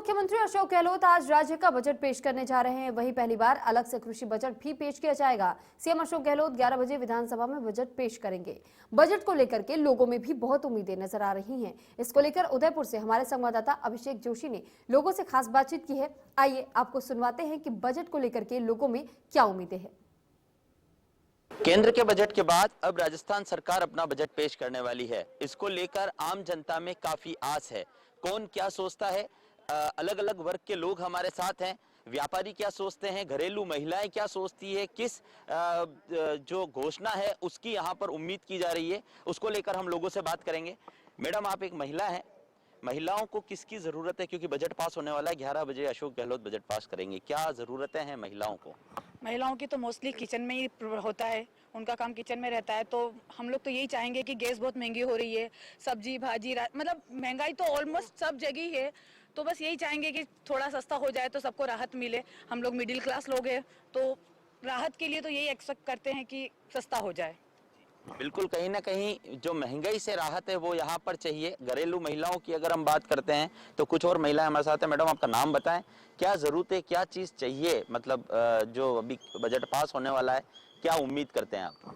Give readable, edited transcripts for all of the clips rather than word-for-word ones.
मुख्यमंत्री अशोक गहलोत आज राज्य का बजट पेश करने जा रहे हैं। वहीं पहली बार अलग से कृषि बजट भी पेश किया जाएगा। सीएम अशोक गहलोत 11 बजे विधानसभा में बजट पेश करेंगे। बजट को लेकर के लोगों में भी बहुत उम्मीदें नजर आ रही हैं। इसको लेकर उदयपुर से हमारे संवाददाता अभिषेक जोशी ने लोगों से खास बातचीत की है। आइए आपको सुनवाते हैं कि बजट को लेकर के लोगों में क्या उम्मीदें हैं। केंद्र के बजट के बाद अब राजस्थान सरकार अपना बजट पेश करने वाली है। इसको लेकर आम जनता में काफी आस है। कौन क्या सोचता है, अलग अलग वर्ग के लोग हमारे साथ हैं। व्यापारी क्या सोचते हैं, घरेलू महिलाएं क्या सोचती है, किस जो घोषणा है उसकी यहाँ पर उम्मीद की जा रही है, उसको लेकर हम लोगों से बात करेंगे। मैडम, आप एक महिला हैं, महिलाओं को किसकी जरूरत है? क्योंकि बजट पास होने वाला है, 11 बजे अशोक गहलोत बजट पास करेंगे। क्या जरूरतें हैं महिलाओं को? महिलाओं की तो मोस्टली किचन में ही होता है, उनका काम किचन में रहता है। तो हम लोग तो यही चाहेंगे कि गैस बहुत महंगी हो रही है, सब्जी भाजी मतलब महंगाई तो ऑलमोस्ट सब जगह ही है। तो बस यही चाहेंगे कि थोड़ा सस्ता हो जाए तो सबको राहत मिले। हम लोग मिडिल क्लास लोग हैं, तो राहत के लिए तो यही एक्सपेक्ट करते हैं कि सस्ता हो जाए। बिल्कुल, कहीं ना कहीं जो महंगाई से राहत है वो यहाँ पर चाहिए। घरेलू महिलाओं की अगर हम बात करते हैं तो कुछ और महिलाएं हमारे साथ हैं। मैडम, आपका नाम बताएं, क्या जरूरत है, क्या चीज चाहिए? मतलब जो अभी बजट पास होने वाला है, क्या उम्मीद करते हैं आप?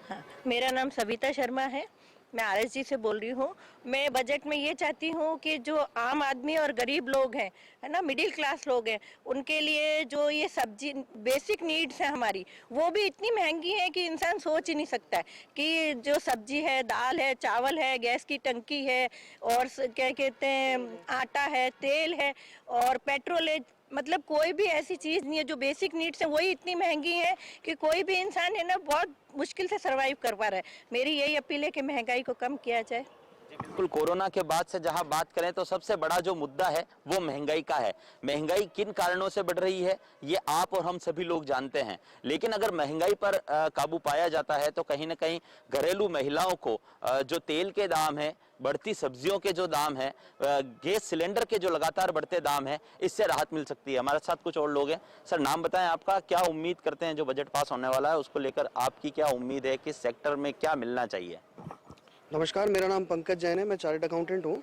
हाँ, मेरा नाम सविता शर्मा है, मैं आरएसजी से बोल रही हूँ। मैं बजट में ये चाहती हूँ कि जो आम आदमी और गरीब लोग हैं, है ना, मिडिल क्लास लोग हैं, उनके लिए जो ये सब्जी बेसिक नीड्स है हमारी, वो भी इतनी महंगी है कि इंसान सोच ही नहीं सकता है कि जो सब्जी है, दाल है, चावल है, गैस की टंकी है, और क्या कहते हैं, आटा है, तेल है और पेट्रोल है। मतलब कोई भी ऐसी चीज़ नहीं है जो बेसिक नीड्स है, वही इतनी महंगी है कि कोई भी इंसान है ना बहुत मुश्किल से सरवाइव कर पा रहा है। मेरी यही अपील है कि महंगाई को कम किया जाए। जी बिल्कुल, कोरोना के बाद से जहां बात करें तो सबसे बड़ा जो मुद्दा है वो महंगाई का है। महंगाई किन कारणों से बढ़ रही है ये आप और हम सभी लोग जानते हैं, लेकिन अगर महंगाई पर काबू पाया जाता है तो कहीं ना कहीं घरेलू महिलाओं को जो तेल के दाम है, बढ़ती सब्जियों के जो दाम है, गैस सिलेंडर के जो लगातार बढ़ते दाम है, इससे राहत मिल सकती है। हमारे साथ कुछ और लोग हैं। सर, नाम बताएं आपका, क्या उम्मीद करते हैं जो बजट पास होने वाला है उसको लेकर आपकी क्या उम्मीद है, किस सेक्टर में क्या मिलना चाहिए? नमस्कार, मेरा नाम पंकज जैन है, मैं चार्टर्ड अकाउंटेंट हूँ।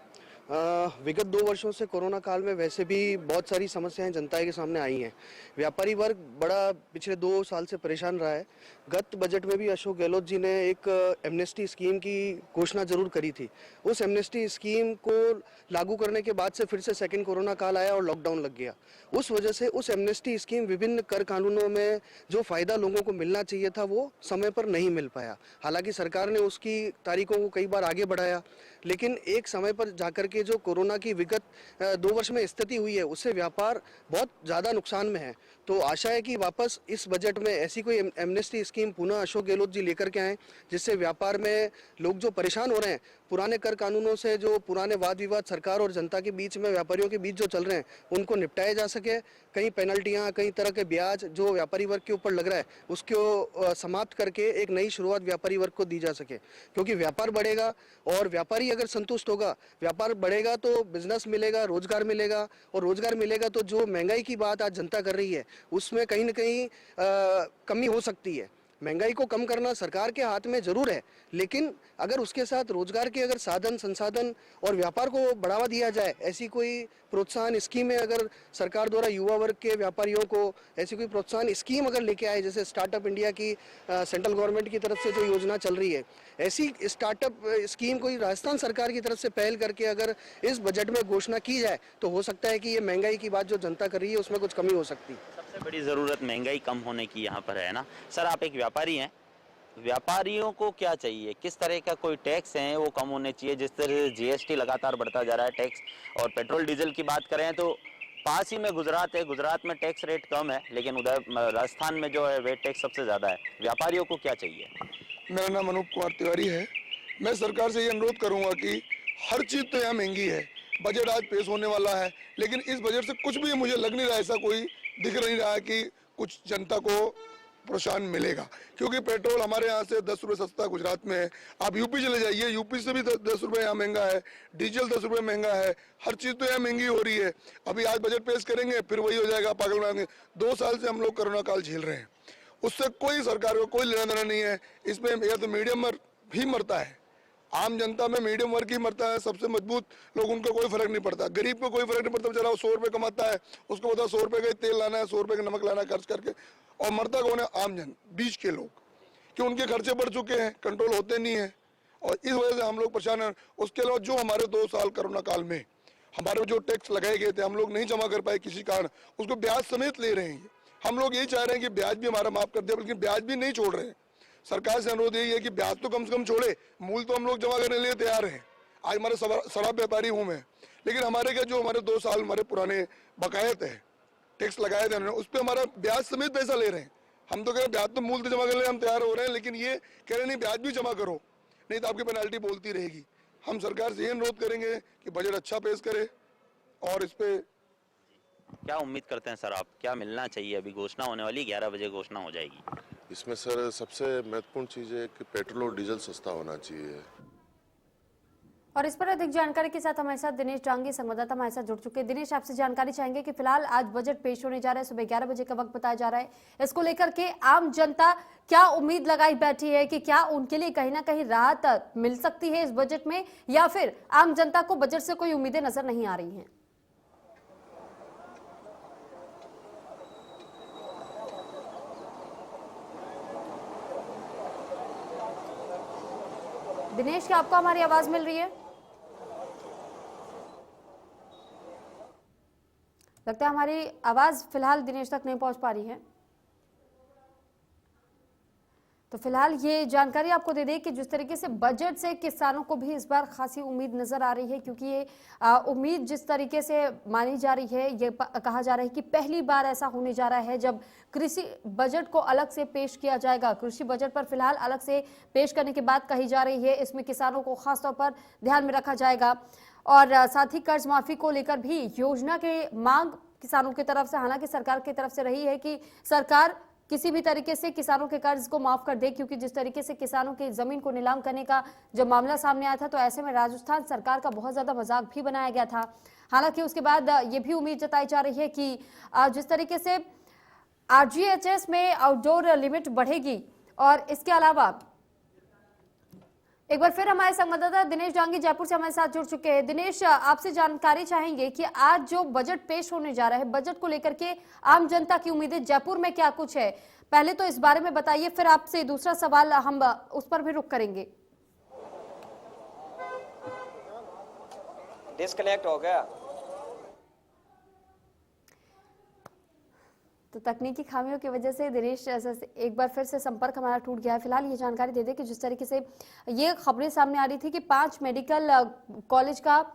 विगत 2 वर्षों से कोरोना काल में वैसे भी बहुत सारी समस्याएं जनता के सामने आई हैं। व्यापारी वर्ग बड़ा पिछले 2 साल से परेशान रहा है। गत बजट में भी अशोक गहलोत जी ने एक एमनेस्टी स्कीम की घोषणा जरूर करी थी। उस एमनेस्टी स्कीम को लागू करने के बाद से फिर से सेकेंड कोरोना काल आया और लॉकडाउन लग गया। उस वजह से उस एमनेस्टी स्कीम, विभिन्न कर कानूनों में जो फायदा लोगों को मिलना चाहिए था वो समय पर नहीं मिल पाया। हालांकि सरकार ने उसकी तारीखों को कई बार आगे बढ़ाया, लेकिन एक समय पर जाकर के जो कोरोना की विगत 2 वर्ष में स्थिति हुई है उससे व्यापार बहुत ज़्यादा नुकसान में है। तो आशा है कि वापस इस बजट में ऐसी कोई एमनेस्टी स्कीम पुनः अशोक गहलोत जी लेकर के आएँ, जिससे व्यापार में लोग जो परेशान हो रहे हैं, पुराने कर कानूनों से जो पुराने वाद विवाद सरकार और जनता के बीच में, व्यापारियों के बीच जो चल रहे हैं, उनको निपटाया जा सके। कई पेनल्टियाँ, कई तरह के ब्याज जो व्यापारी वर्ग के ऊपर लग रहा है उसको समाप्त करके एक नई शुरुआत व्यापारी वर्ग को दी जा सके। क्योंकि व्यापार बढ़ेगा और व्यापारी अगर संतुष्ट होगा, व्यापार बढ़ेगा तो बिजनेस मिलेगा, रोजगार मिलेगा, और रोजगार मिलेगा तो जो महंगाई की बात आज जनता कर रही है उसमें कहीं ना कहीं कमी हो सकती है। महंगाई को कम करना सरकार के हाथ में जरूर है, लेकिन अगर उसके साथ रोजगार के अगर साधन संसाधन और व्यापार को बढ़ावा दिया जाए, ऐसी कोई प्रोत्साहन स्कीमें अगर सरकार द्वारा युवा वर्ग के व्यापारियों को ऐसी कोई प्रोत्साहन स्कीम अगर लेके आए, जैसे स्टार्टअप इंडिया की सेंट्रल गवर्नमेंट की तरफ से जो योजना चल रही है, ऐसी स्टार्टअप स्कीम कोई राजस्थान सरकार की तरफ से पहल करके अगर इस बजट में घोषणा की जाए तो हो सकता है कि ये महंगाई की बात जो जनता कर रही है उसमें कुछ कमी हो सकती है। सबसे बड़ी जरूरत महंगाई कम होने की यहाँ पर है ना। सर, आप एक व्यापारी हैं, व्यापारियों को क्या चाहिए, किस तरह का कोई टैक्स है वो कम होने चाहिए? जिस तरह से जीएसटी लगातार बढ़ता जा रहा है टैक्स, और पेट्रोल डीजल की बात करें तो पास ही में गुजरात है, गुजरात में टैक्स रेट कम है, लेकिन उधर राजस्थान में जो है वेट टैक्स सबसे ज़्यादा है। व्यापारियों को क्या चाहिए? मेरा नाम अनूप कुमार तिवारी है। मैं सरकार से ये अनुरोध करूंगा कि हर चीज़ तो यहाँ महंगी है। बजट आज पेश होने वाला है, लेकिन इस बजट से कुछ भी मुझे लग नहीं रहा, ऐसा कोई दिख नहीं रहा है कि कुछ जनता को प्रोत्साहन मिलेगा। क्योंकि पेट्रोल हमारे यहाँ से 10 रुपये सस्ता गुजरात में है। आप यूपी चले जाइए, यूपी से भी 10 रुपये यहाँ महंगा है, डीजल 10 रुपये महंगा है, हर चीज़ तो यहाँ महंगी हो रही है। अभी आज बजट पेश करेंगे फिर वही हो जाएगा, पागल बनाएंगे। 2 साल से हम लोग कोरोना काल झेल रहे हैं, उससे कोई सरकार को कोई लेना देना नहीं है। इसमें या तो मीडियम भी मरता है, आम जनता में मीडियम वर्ग ही मरता है, सबसे मजबूत लोग उनका कोई फर्क नहीं पड़ता, गरीब को कोई फर्क नहीं पड़ता, बेचारा 100 रुपये कमाता है, उसको पता 100 रुपये का तेल लाना है, 100 रुपये का नमक लाना है खर्च करके, और मरता कौन है? आम जन, बीच के लोग, कि उनके खर्चे बढ़ चुके हैं, कंट्रोल होते नहीं है, और इस वजह से हम लोग परेशान हैं। उसके अलावा जो हमारे 2 साल कोरोना काल में हमारे जो टैक्स लगाए गए थे हम लोग नहीं जमा कर पाए किसी कारण, उसको ब्याज समेत ले रहे हैं। हम लोग यही चाह रहे हैं कि ब्याज भी हमारा माफ कर दे, लेकिन ब्याज भी नहीं छोड़ रहे हैं। सरकार से अनुरोध यही है कि ब्याज तो कम से कम छोड़े, मूल तो हम लोग जमा करने के लिए तैयार हैं। आज हमारे शराब व्यापारी हूँ मैं, लेकिन हमारे क्या जो हमारे 2 साल हमारे पुराने बकायत है, टैक्स लगाए थे उन्होंने, उस पर हमारा ब्याज समेत पैसा ले रहे हैं। हम तो कह रहे हैं ब्याज तो मूल तो जमा करने हम तैयार हो रहे हैं, लेकिन ये कह रहे नहीं ब्याज भी जमा करो, नहीं तो आपकी पेनल्टी बोलती रहेगी। हम सरकार से ये अनुरोध करेंगे कि बजट अच्छा पेश करे और इस पे क्या उम्मीद करते हैं सर आप, क्या मिलना चाहिए? अभी घोषणा होने वाली, 11 बजे घोषणा हो जाएगी। इसमें सर सबसे महत्वपूर्ण चीज़ है कि पेट्रोल और डीजल सस्ता होना चाहिए। और इस पर अधिक जानकारी के साथ हमारे साथ दिनेश डांगी संवाददाता हमारे साथ जुड़ चुके हैं। दिनेश, आपसे जानकारी चाहेंगे कि फिलहाल आज बजट पेश होने जा रहा है, सुबह 11 बजे का वक्त बताया जा रहा है। इसको लेकर के आम जनता क्या उम्मीद लगाई बैठी है कि क्या उनके लिए कहीं ना कहीं राहत मिल सकती है इस बजट में, या फिर आम जनता को बजट से कोई उम्मीदें नजर नहीं आ रही हैं? दिनेश, क्या आपको हमारी आवाज मिल रही है? लगता है हमारी आवाज फिलहाल दिनेश तक नहीं पहुंच पा रही है। तो फिलहाल ये जानकारी आपको दे दें कि जिस तरीके से बजट से किसानों को भी इस बार खासी उम्मीद नजर आ रही है, क्योंकि ये उम्मीद जिस तरीके से मानी जा रही है, ये कहा जा रहा है कि पहली बार ऐसा होने जा रहा है जब कृषि बजट को अलग से पेश किया जाएगा। कृषि बजट पर फिलहाल अलग से पेश करने की बात कही जा रही है, इसमें किसानों को खासतौर पर ध्यान में रखा जाएगा और साथ ही कर्ज माफी को लेकर भी योजना की मांग किसानों की तरफ से, हालांकि सरकार की तरफ से रही है कि सरकार किसी भी तरीके से किसानों के कर्ज को माफ कर दे, क्योंकि जिस तरीके से किसानों की जमीन को नीलाम करने का जब मामला सामने आया था तो ऐसे में राजस्थान सरकार का बहुत ज्यादा मजाक भी बनाया गया था। हालांकि उसके बाद ये भी उम्मीद जताई जा रही है कि जिस तरीके से आरजीएचएस में आउटडोर लिमिट बढ़ेगी, और इसके अलावा एक बार फिर हमारे संवाददाता दिनेश डांगी जयपुर से हमारे साथ जुड़ चुके हैं। दिनेश, आपसे जानकारी चाहेंगे कि आज जो बजट पेश होने जा रहा है, बजट को लेकर के आम जनता की उम्मीदें जयपुर में क्या कुछ है, पहले तो इस बारे में बताइए, फिर आपसे दूसरा सवाल हम उस पर भी रुख करेंगे। डिस्कनेक्ट हो गया। तो तकनीकी खामियों की वजह से दिनेश एक बार फिर से संपर्क हमारा टूट गया है। फिलहाल ये जानकारी दे दें कि जिस तरीके से ये खबरें सामने आ रही थी कि 5 मेडिकल कॉलेज का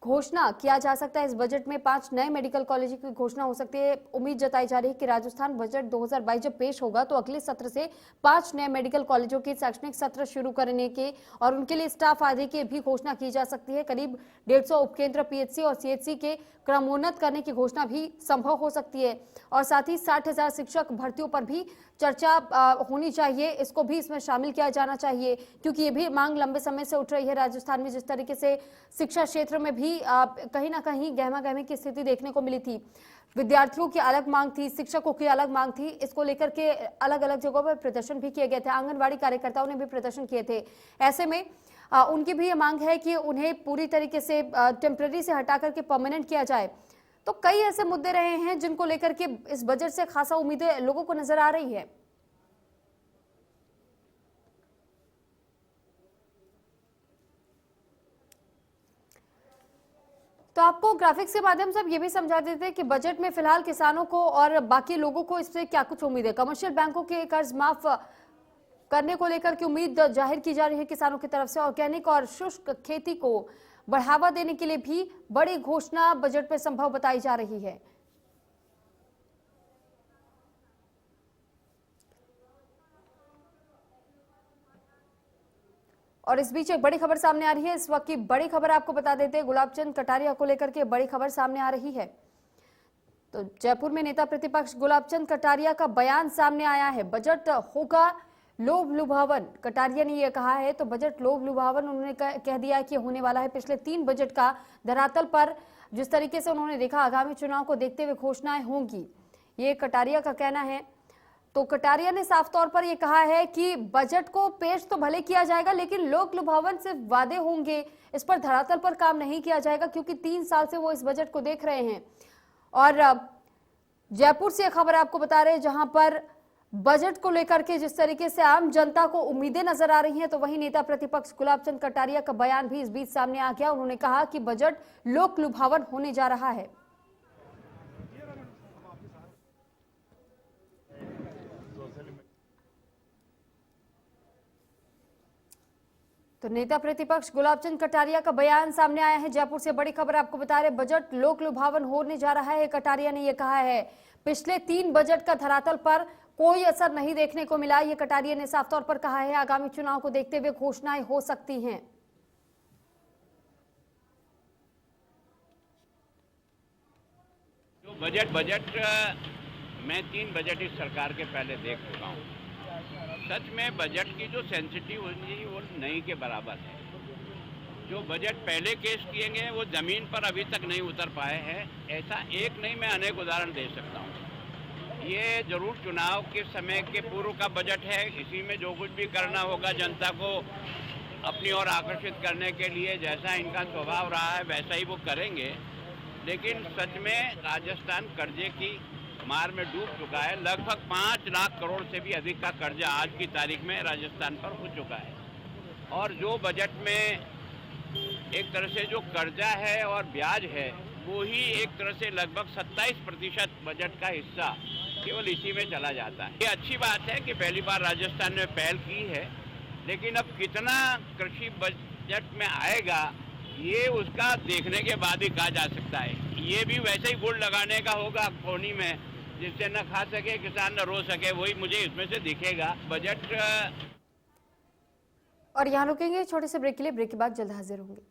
घोषणा किया जा सकता है इस बजट में, 5 नए मेडिकल कॉलेज की घोषणा हो सकती है। उम्मीद जताई जा रही है कि राजस्थान बजट 2022 जब पेश होगा तो अगले सत्र से 5 नए मेडिकल कॉलेजों के शैक्षणिक सत्र शुरू करने के और उनके लिए स्टाफ आदि की भी घोषणा की जा सकती है। करीब 150 उपकेंद्र पीएचसी और सीएचसी के क्रमोन्नत करने की घोषणा भी संभव हो सकती है, और साथ ही 60,000 शिक्षक भर्तियों पर भी चर्चा होनी चाहिए, इसको भी इसमें शामिल किया जाना चाहिए, क्योंकि ये भी मांग लंबे समय से उठ रही है। राजस्थान में जिस तरीके से शिक्षा क्षेत्र में भी कहीं ना कहीं गहमा गहमी की स्थिति देखने को मिली थी, विद्यार्थियों की अलग मांग थी, शिक्षकों की अलग मांग थी, इसको लेकर के अलग अलग जगहों पर प्रदर्शन भी किए गए थे, आंगनबाड़ी कार्यकर्ताओं ने भी प्रदर्शन किए थे। ऐसे में उनकी भी ये मांग है कि उन्हें पूरी तरीके से टेम्पररी से हटा करके परमानेंट किया जाए। तो कई ऐसे मुद्दे रहे हैं जिनको लेकर के इस बजट से खासा उम्मीदें लोगों को नजर आ रही है। तो आपको ग्राफिक्स के माध्यम से अब ये भी समझा देते हैं कि बजट में फिलहाल किसानों को और बाकी लोगों को इससे क्या कुछ उम्मीद है। कमर्शियल बैंकों के कर्ज माफ करने को लेकर की उम्मीद जाहिर की जा रही है किसानों की तरफ से। ऑर्गेनिक और शुष्क खेती को बढ़ावा देने के लिए भी बड़ी घोषणा बजट में संभव बताई जा रही है। और इस बीच एक बड़ी खबर सामने आ रही है। इस वक्त की बड़ी खबर आपको बता देते हैं, गुलाबचंद कटारिया को लेकर के बड़ी खबर सामने आ रही है। तो जयपुर में नेता प्रतिपक्ष गुलाबचंद कटारिया का बयान सामने आया है, बजट होगा लोभ लुभावन। कटारिया ने यह कहा है तो बजट लोभ लुभावन उन्होंने कह दिया कि होने वाला है। पिछले 3 बजट का धरातल पर जिस तरीके से उन्होंने देखा, आगामी चुनाव को देखते हुए घोषणाएं होंगी, ये कटारिया का कहना है। तो कटारिया ने साफ तौर पर यह कहा है कि बजट को पेश तो भले किया जाएगा, लेकिन लोक लुभावन सिर्फ वादे होंगे, इस पर धरातल पर काम नहीं किया जाएगा, क्योंकि 3 साल से वो इस बजट को देख रहे हैं। और जयपुर से खबर आपको बता रहे हैं, जहां पर बजट को लेकर के जिस तरीके से आम जनता को उम्मीदें नजर आ रही हैं, तो वहीं नेता प्रतिपक्ष गुलाब चंद कटारिया का बयान भी इस बीच सामने आ गया। उन्होंने कहा कि बजट लोक लुभावन होने जा रहा है। तो नेता प्रतिपक्ष गुलाब चंद कटारिया का बयान सामने आया है। जयपुर से बड़ी खबर आपको बता रहे, बजट लोक लुभावन होने जा रहा है। कटारिया ने यह कहा है, पिछले 3 बजट का धरातल पर कोई असर नहीं देखने को मिला। ये कटारिया ने साफ तौर पर कहा है, आगामी चुनाव को देखते हुए घोषणाएं हो सकती हैं। जो बजट मैं 3 बजट इस सरकार के पहले देख चुका हूँ। सच में बजट की जो सेंसिटिविटी वो नहीं के बराबर है। जो बजट पहले पेश किए गए वो जमीन पर अभी तक नहीं उतर पाए हैं। ऐसा एक नहीं, मैं अनेक उदाहरण दे सकता हूँ। ये जरूर चुनाव के समय के पूर्व का बजट है। इसी में जो कुछ भी करना होगा जनता को अपनी ओर आकर्षित करने के लिए, जैसा इनका स्वभाव रहा है वैसा ही वो करेंगे। लेकिन सच में राजस्थान कर्जे की मार में डूब चुका है। लगभग 5 लाख करोड़ से भी अधिक का कर्जा आज की तारीख में राजस्थान पर हो चुका है। और जो बजट में एक तरह से जो कर्जा है और ब्याज है, वो ही एक तरह से लगभग 27% बजट का हिस्सा केवल इसी में चला जाता है। ये अच्छी बात है कि पहली बार राजस्थान ने पहल की है, लेकिन अब कितना कृषि बजट में आएगा ये उसका देखने के बाद ही कहा जा सकता है। ये भी वैसे ही गुड़ लगाने का होगा कोनी में, जिससे न खा सके किसान न रो सके, वही मुझे इसमें से दिखेगा बजट। और यहाँ रुकेंगे छोटे से ब्रेक के लिए। ब्रेक के बाद जल्द हाजिर होंगे।